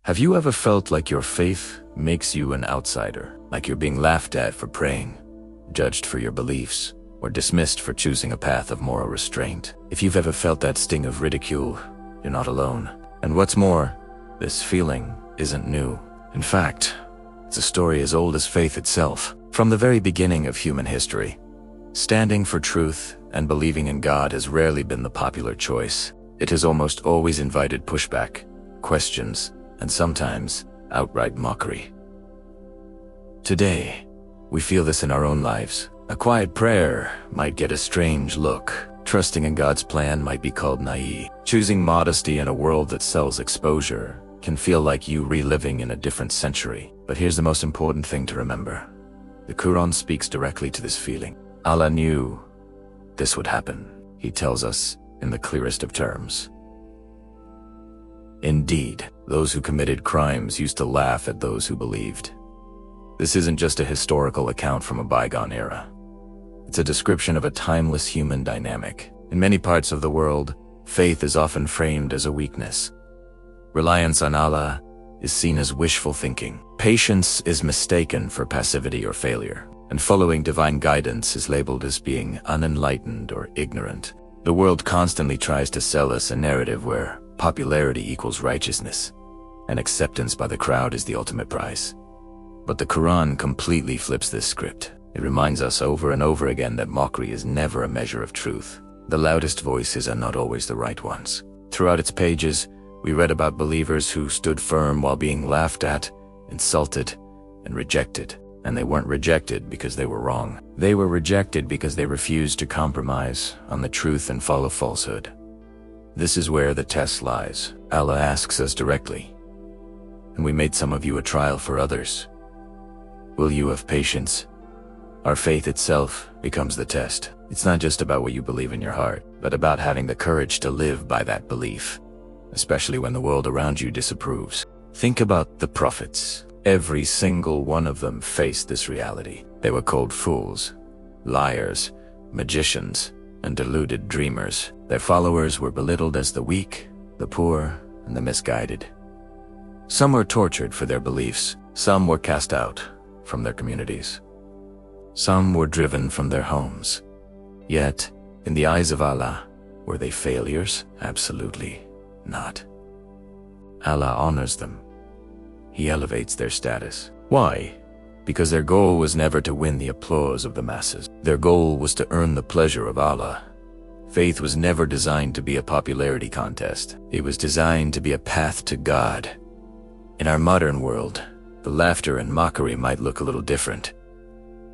Have you ever felt like your faith makes you an outsider, like you're being laughed at for praying, judged for your beliefs, or dismissed for choosing a path of moral restraint? If you've ever felt that sting of ridicule, you're not alone. And what's more, this feeling isn't new. In fact, it's a story as old as faith itself. From the very beginning of human history, standing for truth and believing in God has rarely been the popular choice. It has almost always invited pushback, questions, and sometimes outright mockery. Today, we feel this in our own lives. A quiet prayer might get a strange look. Trusting in God's plan might be called naive. Choosing modesty in a world that sells exposure can feel like you reliving in a different century. But here's the most important thing to remember. The Quran speaks directly to this feeling. Allah knew this would happen. He tells us in the clearest of terms. Indeed, those who committed crimes used to laugh at those who believed. This isn't just a historical account from a bygone era. It's a description of a timeless human dynamic. In many parts of the world, faith is often framed as a weakness. Reliance on Allah is seen as wishful thinking. Patience is mistaken for passivity or failure, and following divine guidance is labeled as being unenlightened or ignorant. The world constantly tries to sell us a narrative where popularity equals righteousness, and acceptance by the crowd is the ultimate prize. But the Quran completely flips this script. It reminds us over and over again that mockery is never a measure of truth. The loudest voices are not always the right ones. Throughout its pages, we read about believers who stood firm while being laughed at, insulted, and rejected. And they weren't rejected because they were wrong. They were rejected because they refused to compromise on the truth and follow falsehood. This is where the test lies. Allah asks us directly, "And we made some of you a trial for others. Will you have patience?" Our faith itself becomes the test. It's not just about what you believe in your heart, but about having the courage to live by that belief, especially when the world around you disapproves. Think about the prophets. Every single one of them faced this reality. They were called fools, liars, magicians, and deluded dreamers. Their followers were belittled as the weak, the poor, and the misguided. Some were tortured for their beliefs. Some were cast out from their communities. Some were driven from their homes. Yet, in the eyes of Allah, were they failures? Absolutely not. Allah honors them. He elevates their status. Why? Because their goal was never to win the applause of the masses. Their goal was to earn the pleasure of Allah. Faith was never designed to be a popularity contest. It was designed to be a path to God. In our modern world, the laughter and mockery might look a little different.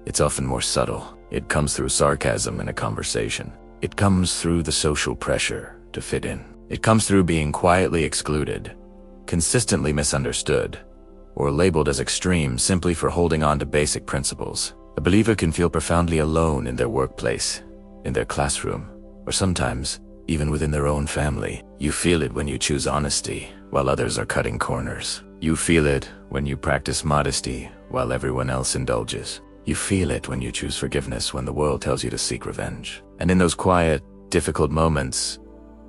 It's often more subtle. It comes through sarcasm in a conversation. It comes through the social pressure to fit in. It comes through being quietly excluded, consistently misunderstood, or labeled as extreme simply for holding on to basic principles. A believer can feel profoundly alone in their workplace, in their classroom, or sometimes even within their own family. You feel it when you choose honesty while others are cutting corners. You feel it when you practice modesty while everyone else indulges. You feel it when you choose forgiveness when the world tells you to seek revenge. And in those quiet, difficult moments,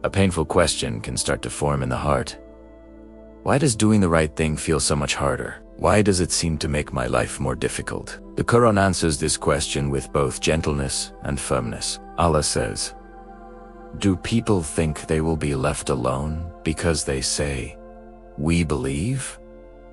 a painful question can start to form in the heart. Why does doing the right thing feel so much harder? Why does it seem to make my life more difficult? The Quran answers this question with both gentleness and firmness. Allah says, "Do people think they will be left alone because they say, 'We believe,'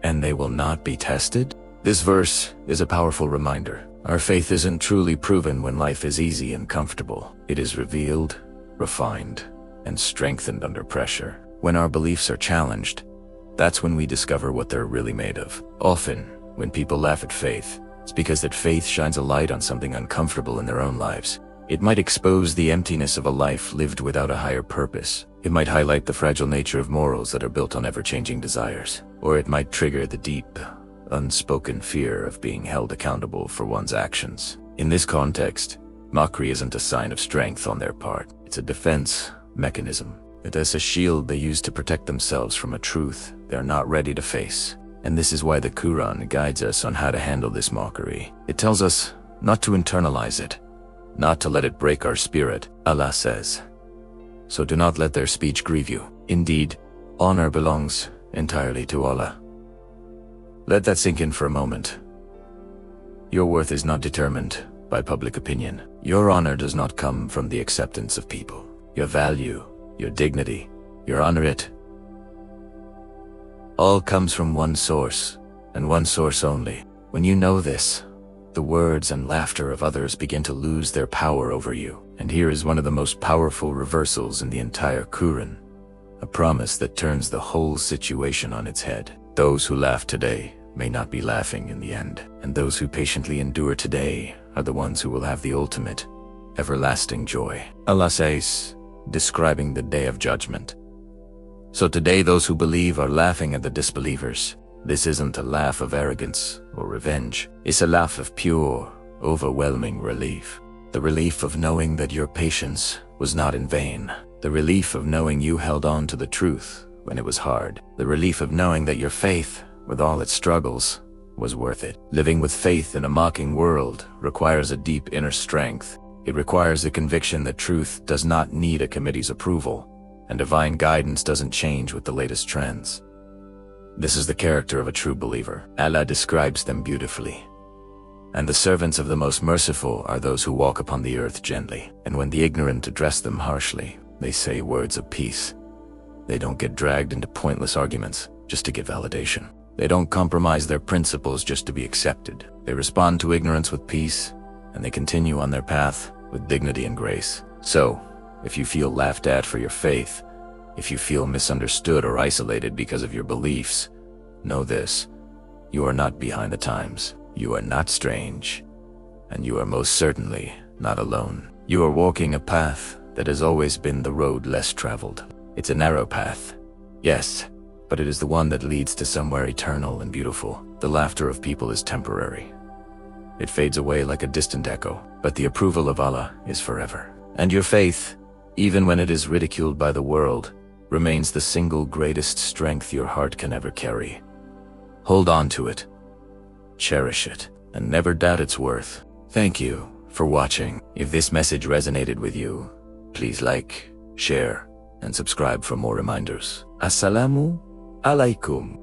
and they will not be tested?" This verse is a powerful reminder. Our faith isn't truly proven when life is easy and comfortable. It is revealed, refined, and strengthened under pressure. When our beliefs are challenged, that's when we discover what they're really made of. Often, when people laugh at faith, it's because that faith shines a light on something uncomfortable in their own lives. It might expose the emptiness of a life lived without a higher purpose. It might highlight the fragile nature of morals that are built on ever-changing desires. Or it might trigger the deep, unspoken fear of being held accountable for one's actions. In this context, mockery isn't a sign of strength on their part. It's a defense mechanism. It is a shield they use to protect themselves from a truth they're not ready to face. And this is why the Quran guides us on how to handle this mockery. It tells us not to internalize it, not to let it break our spirit. Allah says, "So do not let their speech grieve you. Indeed, honor belongs entirely to Allah. Let that sink in for a moment. Your worth is not determined by public opinion. Your honor does not come from the acceptance of people. Your value, your dignity, your honor, it all comes from one source, and one source only. When you know this, the words and laughter of others begin to lose their power over you. And here is one of the most powerful reversals in the entire Qur'an, a promise that turns the whole situation on its head. Those who laugh today may not be laughing in the end, and those who patiently endure today are the ones who will have the ultimate, everlasting joy. Allah says, describing the day of judgment, "So today those who believe are laughing at the disbelievers. This isn't a laugh of arrogance or revenge. It's a laugh of pure, overwhelming relief. The relief of knowing that your patience was not in vain. The relief of knowing you held on to the truth when it was hard. The relief of knowing that your faith, with all its struggles, was worth it." Living with faith in a mocking world requires a deep inner strength. It requires the conviction that truth does not need a committee's approval, and divine guidance doesn't change with the latest trends. This is the character of a true believer. Allah describes them beautifully. "And the servants of the Most Merciful are those who walk upon the earth gently, and when the ignorant address them harshly, they say words of peace. They don't get dragged into pointless arguments just to get validation. They don't compromise their principles just to be accepted. They respond to ignorance with peace, and they continue on their path with dignity and grace." So, if you feel laughed at for your faith, if you feel misunderstood or isolated because of your beliefs, know this: you are not behind the times. You are not strange, and you are most certainly not alone. You are walking a path that has always been the road less traveled. It's a narrow path, yes, but it is the one that leads to somewhere eternal and beautiful. The laughter of people is temporary. It fades away like a distant echo, but the approval of Allah is forever. And your faith, even when it is ridiculed by the world, remains the single greatest strength your heart can ever carry. Hold on to it, cherish it, and never doubt its worth. Thank you for watching. If this message resonated with you, please like, share, and subscribe for more reminders. Assalamu alaikum.